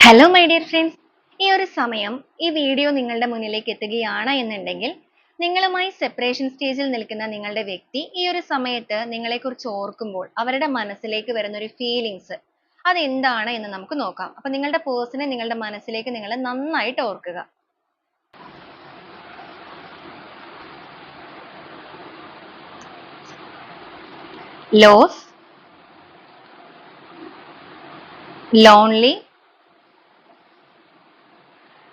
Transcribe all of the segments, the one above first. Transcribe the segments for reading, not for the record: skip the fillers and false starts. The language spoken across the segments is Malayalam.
ഹലോ മൈ ഡിയർ ഫ്രണ്ട്സ്, ഈ ഒരു സമയം ഈ വീഡിയോ നിങ്ങളുടെ മുന്നിലേക്ക് എത്തുകയാണ് എന്നുണ്ടെങ്കിൽ നിങ്ങളുമായി സെപ്പറേഷൻ സ്റ്റേജിൽ നിൽക്കുന്ന നിങ്ങളുടെ വ്യക്തി ഈ ഒരു സമയത്ത് നിങ്ങളെക്കുറിച്ച് ഓർക്കുമ്പോൾ അവരുടെ മനസ്സിലേക്ക് വരുന്ന ഒരു ഫീലിങ്സ് അതെന്താണ് എന്ന് നമുക്ക് നോക്കാം. അപ്പൊ നിങ്ങളുടെ പേഴ്സണെ നിങ്ങളുടെ മനസ്സിലേക്ക് നിങ്ങൾ നന്നായിട്ട് ഓർക്കുക. Loss, lonely,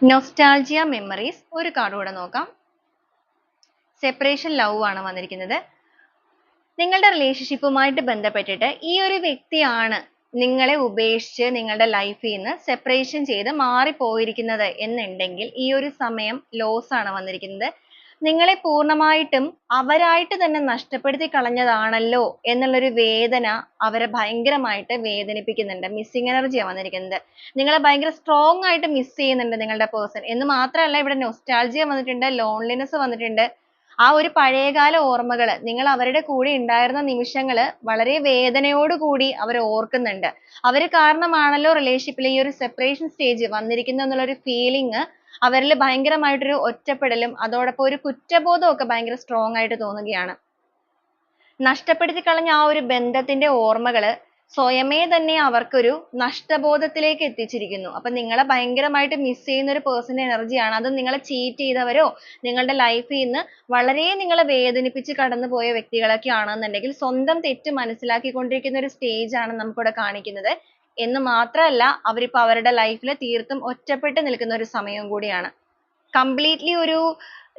nostalgia, memories. ഒരു കാർഡ് കൂടെ നോക്കാം. സെപ്പറേഷൻ, ലവ് ആണ് വന്നിരിക്കുന്നത്. നിങ്ങളുടെ റിലേഷൻഷിപ്പുമായിട്ട് ബന്ധപ്പെട്ടിട്ട് ഈ ഒരു വ്യക്തിയാണ് നിങ്ങളെ ഉപേക്ഷിച്ച് നിങ്ങളുടെ ലൈഫിൽ നിന്ന് സെപ്പറേഷൻ ചെയ്ത് മാറിപ്പോയിരിക്കുന്നത് എന്നുണ്ടെങ്കിൽ ഈ ഒരു സമയം ലോസ് ആണ് വന്നിരിക്കുന്നത്. നിങ്ങളെ പൂർണ്ണമായിട്ടും അവരായിട്ട് തന്നെ നഷ്ടപ്പെടുത്തി കളഞ്ഞതാണല്ലോ എന്നുള്ളൊരു വേദന അവരെ ഭയങ്കരമായിട്ട് വേദനിപ്പിക്കുന്നുണ്ട്. മിസ്സിംഗ് എനർജിയാണ് വന്നിരിക്കുന്നത്. നിങ്ങളെ ഭയങ്കര സ്ട്രോങ് ആയിട്ട് മിസ് ചെയ്യുന്നുണ്ട് നിങ്ങളുടെ പേഴ്സൺ എന്ന് മാത്രമല്ല, ഇവിടെ നൊസ്റ്റാൾജിയ വന്നിട്ടുണ്ട്, ലോൺലിനെസ് വന്നിട്ടുണ്ട്. ആ ഒരു പഴയകാല ഓർമ്മകൾ, നിങ്ങൾ അവരുടെ കൂടെ ഉണ്ടായിരുന്ന നിമിഷങ്ങൾ വളരെ വേദനയോട് കൂടി അവർ ഓർക്കുന്നുണ്ട്. അവർ കാരണമാണല്ലോ റിലേഷൻഷിപ്പിൽ ഈ ഒരു സെപ്പറേഷൻ സ്റ്റേജ് വന്നിരിക്കുന്നത് എന്നുള്ളൊരു ഫീലിംഗ് അവരിൽ ഭയങ്കരമായിട്ടൊരു ഒറ്റപ്പെടലും അതോടൊപ്പം ഒരു കുറ്റബോധവും ഒക്കെ ഭയങ്കര സ്ട്രോങ് ആയിട്ട് തോന്നുകയാണ്. നഷ്ടപ്പെടുത്തി കളഞ്ഞ ആ ഒരു ബന്ധത്തിന്റെ ഓർമ്മകൾ സ്വയമേ തന്നെ അവർക്കൊരു നഷ്ടബോധത്തിലേക്ക് എത്തിച്ചിരിക്കുന്നു. അപ്പൊ നിങ്ങളെ ഭയങ്കരമായിട്ട് മിസ് ചെയ്യുന്ന ഒരു പേഴ്സന്റെ എനർജിയാണ് അത്. നിങ്ങളെ ചീറ്റ് ചെയ്തവരോ നിങ്ങളുടെ ലൈഫിൽ നിന്ന് വളരെ നിങ്ങളെ വേദനിപ്പിച്ച് കടന്നുപോയ വ്യക്തികളൊക്കെ ആണെന്നുണ്ടെങ്കിൽ സ്വന്തം തെറ്റ് മനസ്സിലാക്കിക്കൊണ്ടിരിക്കുന്ന ഒരു സ്റ്റേജ് ആണ് നമുക്കിവിടെ കാണിക്കുന്നത്. എന്ന് മാത്രമല്ല, അവരിപ്പോ അവരുടെ ലൈഫിൽ തീർത്തും ഒറ്റപ്പെട്ട് നിൽക്കുന്ന ഒരു സമയവും കൂടിയാണ്. കംപ്ലീറ്റ്ലി ഒരു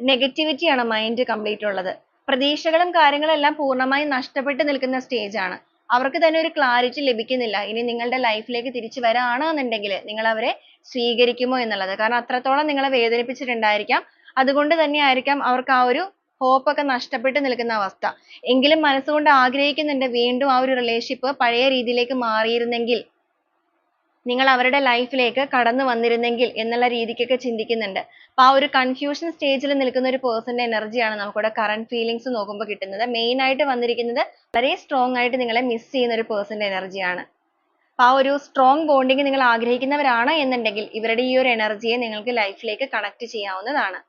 നെഗറ്റിവിറ്റിയാണ് മൈൻഡ് കംപ്ലീറ്റ് ഉള്ളത്. പ്രതീക്ഷകളും കാര്യങ്ങളും എല്ലാം പൂർണ്ണമായി നഷ്ടപ്പെട്ട് നിൽക്കുന്ന സ്റ്റേജ് ആണ്. അവർക്ക് തന്നെ ഒരു ക്ലാരിറ്റി ലഭിക്കുന്നില്ല ഇനി നിങ്ങളുടെ ലൈഫിലേക്ക് തിരിച്ചു വരാണെന്നുണ്ടെങ്കിൽ നിങ്ങൾ അവരെ സ്വീകരിക്കുമോ എന്നുള്ളത്. കാരണം അത്രത്തോളം നിങ്ങളെ വേദനിപ്പിച്ചിട്ടുണ്ടായിരിക്കാം. അതുകൊണ്ട് തന്നെ ആയിരിക്കാം അവർക്ക് ആ ഒരു ഹോപ്പ് ഒക്കെ നഷ്ടപ്പെട്ട് നിൽക്കുന്ന അവസ്ഥ. എങ്കിലും മനസ്സുകൊണ്ട് ആഗ്രഹിക്കുന്നുണ്ട് വീണ്ടും ആ ഒരു റിലേഷൻഷിപ്പ് പഴയ രീതിയിലേക്ക് മാറിയിരുന്നെങ്കിൽ, നിങ്ങൾ അവരുടെ ലൈഫിലേക്ക് കടന്നു വന്നിരുന്നെങ്കിൽ എന്നുള്ള രീതിക്കൊക്കെ ചിന്തിക്കുന്നുണ്ട്. അപ്പൊ ആ ഒരു കൺഫ്യൂഷൻ സ്റ്റേജിൽ നിൽക്കുന്ന ഒരു പേഴ്സന്റെ എനർജിയാണ് നമുക്കിവിടെ കറന്റ് ഫീലിങ്സ് നോക്കുമ്പോൾ കിട്ടുന്നത്. മെയിൻ ആയിട്ട് വന്നിരിക്കുന്നത് വളരെ സ്ട്രോങ് ആയിട്ട് നിങ്ങളെ മിസ് ചെയ്യുന്ന ഒരു പേഴ്സന്റെ എനർജിയാണ്. അപ്പൊ ആ ഒരു സ്ട്രോങ് ബോണ്ടിങ് നിങ്ങൾ ആഗ്രഹിക്കുന്നവരാണ് എന്നുണ്ടെങ്കിൽ ഇവരുടെ ഈ ഒരു എനർജിയെ നിങ്ങൾക്ക് ലൈഫിലേക്ക് കണക്ട് ചെയ്യാവുന്നതാണ്.